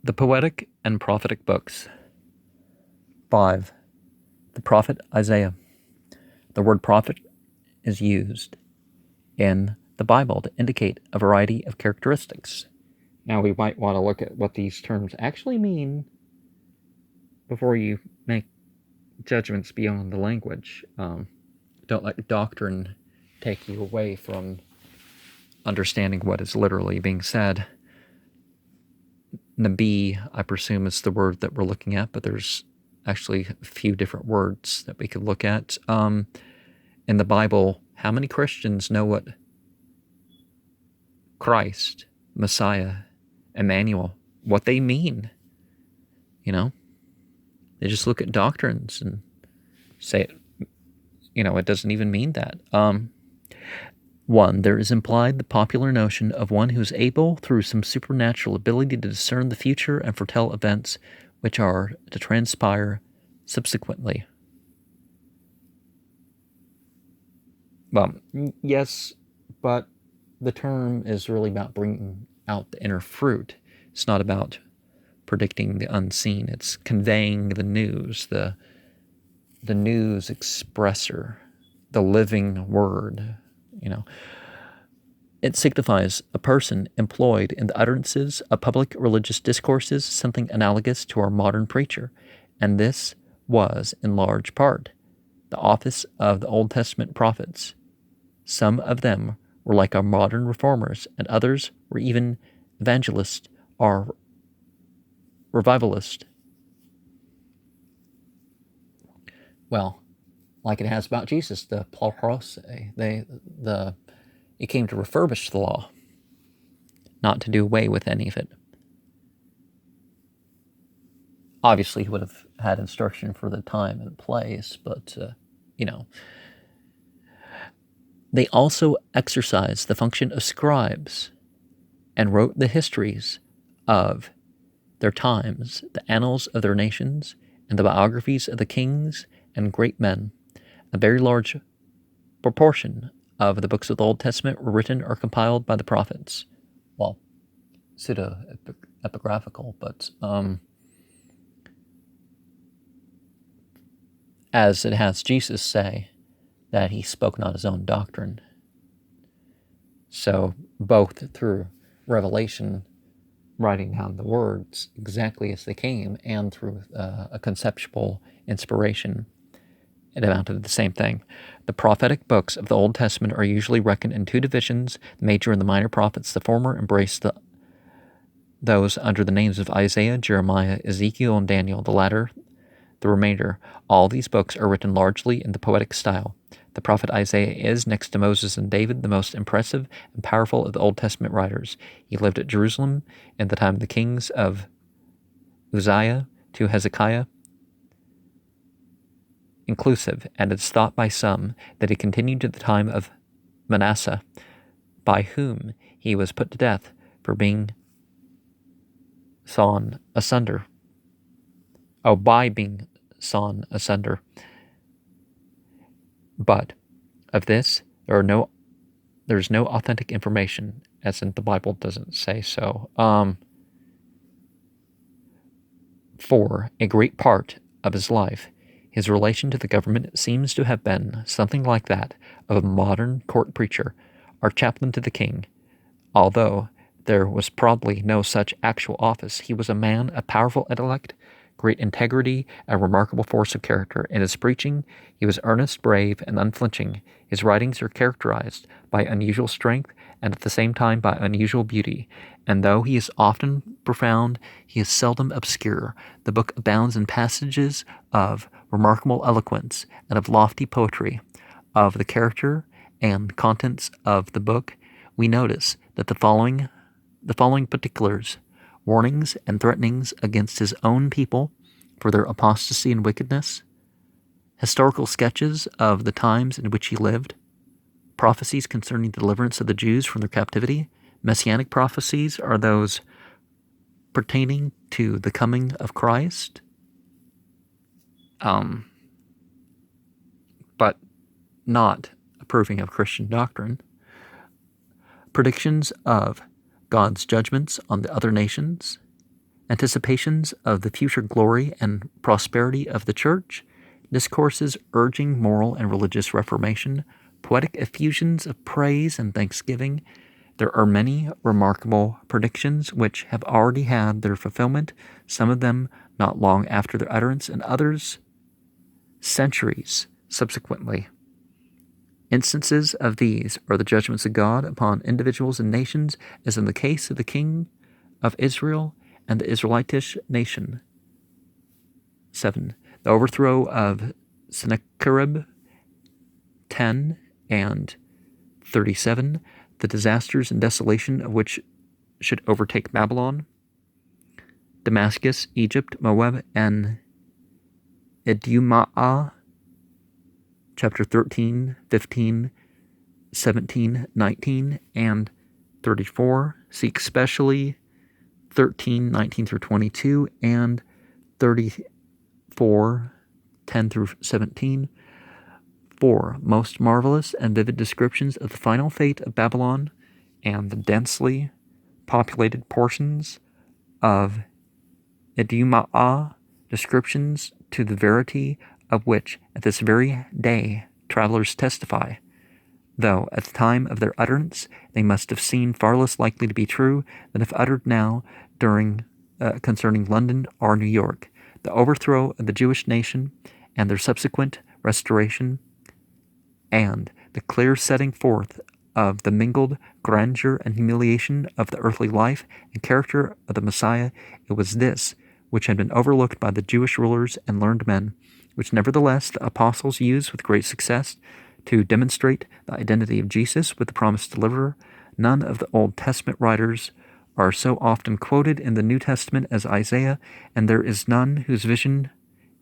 The Poetic and Prophetic Books. 5. The Prophet Isaiah. The word prophet is used in the Bible to indicate a variety of characteristics. Now, we might want to look at what these terms actually mean before you make judgments beyond the language. Don't let doctrine take you away from understanding what is literally being said. Nabi, I presume, is the word that we're looking at, but there's actually a few different words that we could look at. In the Bible, how many Christians know what Christ, Messiah, Emmanuel, what they mean? They just look at doctrines and say, it doesn't even mean that. 1. There is implied the popular notion of one who is able, through some supernatural ability, to discern the future and foretell events which are to transpire subsequently. Well, yes, but the term is really about bringing out the inner fruit. It's not about predicting the unseen. It's conveying the news, the news expresser, the living word. It signifies a person employed in the utterances of public religious discourses, something analogous to our modern preacher. And this was, in large part, the office of the Old Testament prophets. Some of them were like our modern reformers, and others were even evangelists or revivalists. Well, like it has about Jesus, the plurose, it came to refurbish the law, not to do away with any of it. Obviously, he would have had instruction for the time and place, but, They also exercised the function of scribes and wrote the histories of their times, the annals of their nations, and the biographies of the kings and great men. A very large proportion of the books of the Old Testament were written or compiled by the prophets. Well, pseudo-epigraphical, but as it has Jesus say that he spoke not his own doctrine. So both through revelation, writing down the words exactly as they came, and through a conceptual inspiration, it amounted to the same thing. The prophetic books of the Old Testament are usually reckoned in two divisions, the major and the minor prophets. The former embrace those under the names of Isaiah, Jeremiah, Ezekiel, and Daniel. The latter, the remainder. All these books are written largely in the poetic style. The prophet Isaiah is, next to Moses and David, the most impressive and powerful of the Old Testament writers. He lived at Jerusalem in the time of the kings of Uzziah to Hezekiah, inclusive, and it's thought by some that he continued to the time of Manasseh, by whom he was put to death for being sawn asunder. By being sawn asunder. But of this, there's no authentic information, as in the Bible doesn't say so. For a great part of his life, his relation to the government seems to have been something like that of a modern court preacher or chaplain to the king. Although there was probably no such actual office, he was a man of powerful intellect, great integrity, and remarkable force of character. In his preaching, he was earnest, brave, and unflinching. His writings are characterized by unusual strength and at the same time by unusual beauty. And though he is often profound, he is seldom obscure. The book abounds in passages of remarkable eloquence and of lofty poetry. Of the character and contents of the book, we notice that the following particulars: warnings and threatenings against his own people for their apostasy and wickedness, historical sketches of the times in which he lived, prophecies concerning the deliverance of the Jews from their captivity. Messianic prophecies are those pertaining to the coming of Christ, but not approving of Christian doctrine. Predictions of God's judgments on the other nations, anticipations of the future glory and prosperity of the church, discourses urging moral and religious reformation, poetic effusions of praise and thanksgiving. There are many remarkable predictions which have already had their fulfillment, some of them not long after their utterance, and others centuries subsequently. Instances of these are the judgments of God upon individuals and nations, as in the case of the king of Israel and the Israelitish nation. 7. The overthrow of Sennacherib. 10 and 37. The disasters and desolation of which should overtake Babylon, Damascus, Egypt, Moab, and Idumea. Chapter 13, 15, 17, 19, and 34. See especially 13, 19 through 22, and 34, 10 through 17. 4. Most marvelous and vivid descriptions of the final fate of Babylon and the densely populated portions of Idumea, descriptions to the verity of which at this very day travelers testify, though at the time of their utterance they must have seemed far less likely to be true than if uttered now concerning London or New York. The overthrow of the Jewish nation and their subsequent restoration, and the clear setting forth of the mingled grandeur and humiliation of the earthly life and character of the Messiah, it was this which had been overlooked by the Jewish rulers and learned men, which nevertheless the apostles used with great success to demonstrate the identity of Jesus with the promised deliverer. None of the Old Testament writers are so often quoted in the New Testament as Isaiah, and there is none whose vision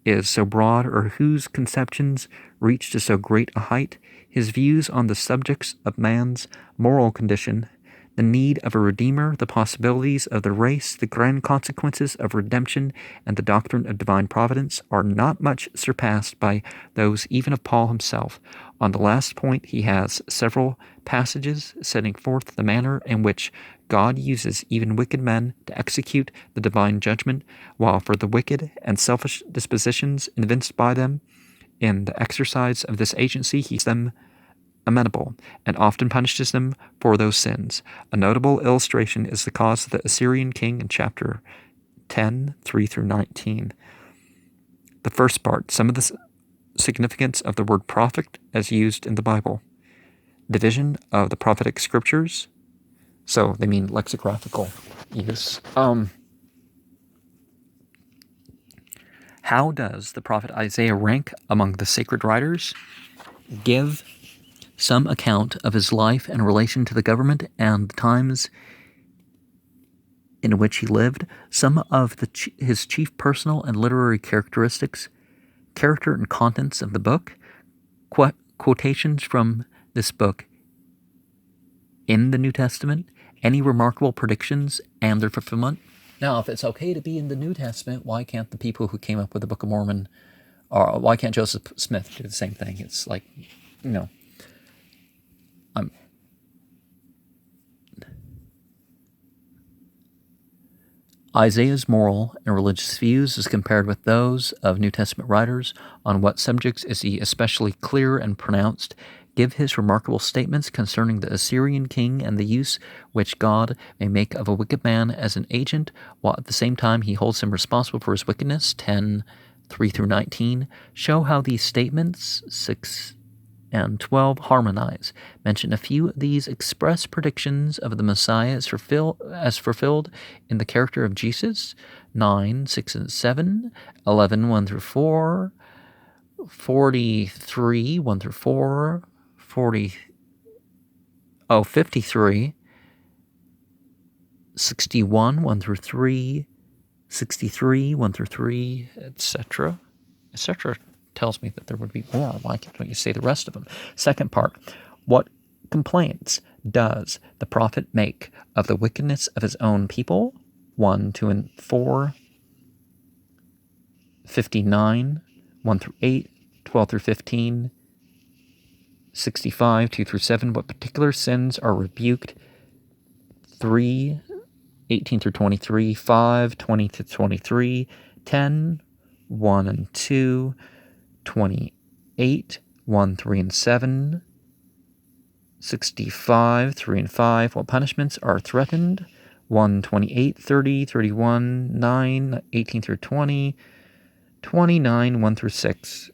is so broad or whose conceptions reach to so great a height. His views on the subjects of man's moral condition, the need of a redeemer, the possibilities of the race, the grand consequences of redemption, and the doctrine of divine providence are not much surpassed by those even of Paul himself. On the last point, he has several passages setting forth the manner in which God uses even wicked men to execute the divine judgment, while for the wicked and selfish dispositions evinced by them in the exercise of this agency, he makes them amenable, and often punishes them for those sins. A notable illustration is the cause of the Assyrian king in chapter 10, 3 through 19. The first part, some of the significance of the word prophet as used in the Bible. Division of the prophetic scriptures. So they mean lexicographical use. How does the prophet Isaiah rank among the sacred writers? Give some account of his life in relation to the government and the times in which he lived, some of his chief personal and literary characteristics, character and contents of the book, quotations from this book in the New Testament, any remarkable predictions and their fulfillment. Now, if it's okay to be in the New Testament, why can't the people who came up with the Book of Mormon, or why can't Joseph Smith do the same thing? It's like, Isaiah's moral and religious views, as compared with those of New Testament writers, on what subjects is he especially clear and pronounced, give his remarkable statements concerning the Assyrian king and the use which God may make of a wicked man as an agent, while at the same time he holds him responsible for his wickedness, 10, 3 through 19, show how these statements, 6 and 12, harmonize. Mention a few of these express predictions of the Messiah as fulfilled in the character of Jesus, 9, 6 and 7, 11, 1 through 4, 43, 1 through 4, 53, 61, 1 through 3, 63, 1 through 3, etc., etc. Tells me that there would be more. Why can't you say the rest of them? Second part, what complaints does the prophet make of the wickedness of his own people? 1, 2, and 4, 59, 1 through 8, 12 through 15, 65, 2 through 7. What particular sins are rebuked? 3 18 through 23, 5, 20 to 23, 10, 1 and 2, 28, 1, 3 and 7, 65, 3 and 5. What punishments are threatened? 1, 28, 30, 31, 9, 18 through 20, 29, 1 through 6,